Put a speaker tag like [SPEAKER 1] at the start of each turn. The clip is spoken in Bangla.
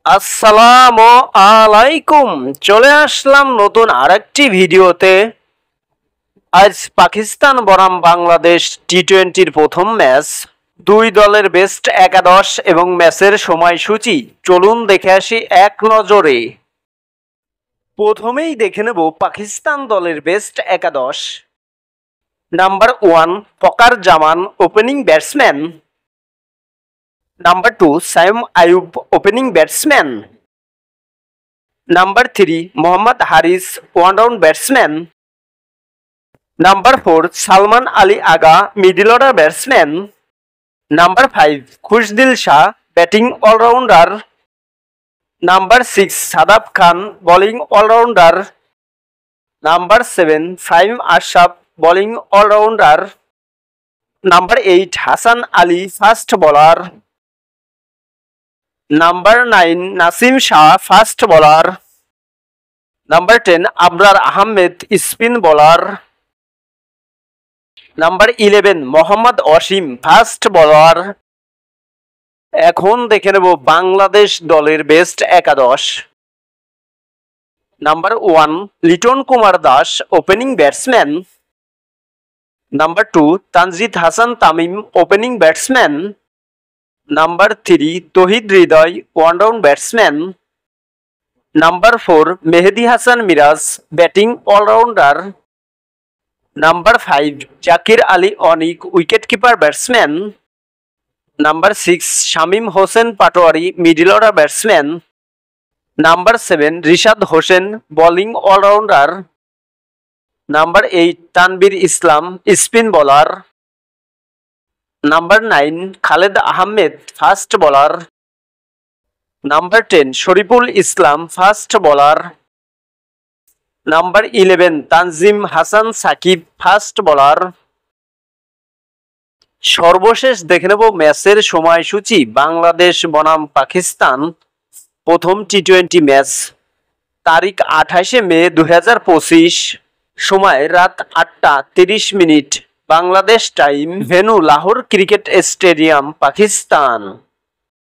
[SPEAKER 1] আসসালামু আলাইকুম। চলে আসলাম নতুন আরেকটি ভিডিওতে। আজ পাকিস্তান বনাম বাংলাদেশ টি-20-র প্রথম ম্যাচ। দুই দলের বেস্ট একাদশ এবং ম্যাচের সময়সূচি চলুন দেখে আসি এক নজরে। প্রথমেই দেখে নেব পাকিস্তান দলের বেস্ট একাদশ। নাম্বার 1 ফকর জামান, opening batsman. Number 2 Saim Ayub, opening batsman. Number 3 Mohammad Haris, one-down batsman. Number 4 Salman Ali Aga, middle order batsman. Number 5 Khushdil Shah, batting all-rounder. Number 6 Sadaf Khan, bowling all-rounder. Number 7 Fahim Ashraf, bowling all-rounder. Number 8 Hassan Ali, fast bowler. Number 9 Nasim Shah, fast bowler. Number 10 Abrar Ahmed, spin bowler. Number 11 Mohammad Wasim, fast bowler. এখন দেখে নেব বাংলাদেশ দলের বেস্ট একাদশ। Number 1 Liton Kumar Das, opening batsman. Number 2 Tanzid Hasan Tamim, opening batsman. Number 3 Towhid Hridoy, one down batsman. Number 4 Mehedi Hasan Miraz, batting allrounder. Number 5 Jaker Ali Anik, wicket keeper batsman. Number 6 Shamim Hossain Patwari, middle order batsman. Number 7 Rishad Hossain, bowling allrounder. Number 8 Tanvir Islam, spin bowler. Number 9 Khaled Ahmed, fast bowler. Number 10 Shoriful Islam, fast bowler. Number 11 Tanzim Hasan Sakib, fast bowler. সর্বশেষ দেখে নেব ম্যাচের সময়সূচি। বাংলাদেশ বনাম পাকিস্তান প্রথম টি-20 ম্যাচ, তারিখ 28 মে 2025, সময় রাত 8টা 30 minute Bangladesh time, venue Lahore cricket stadium, Pakistan.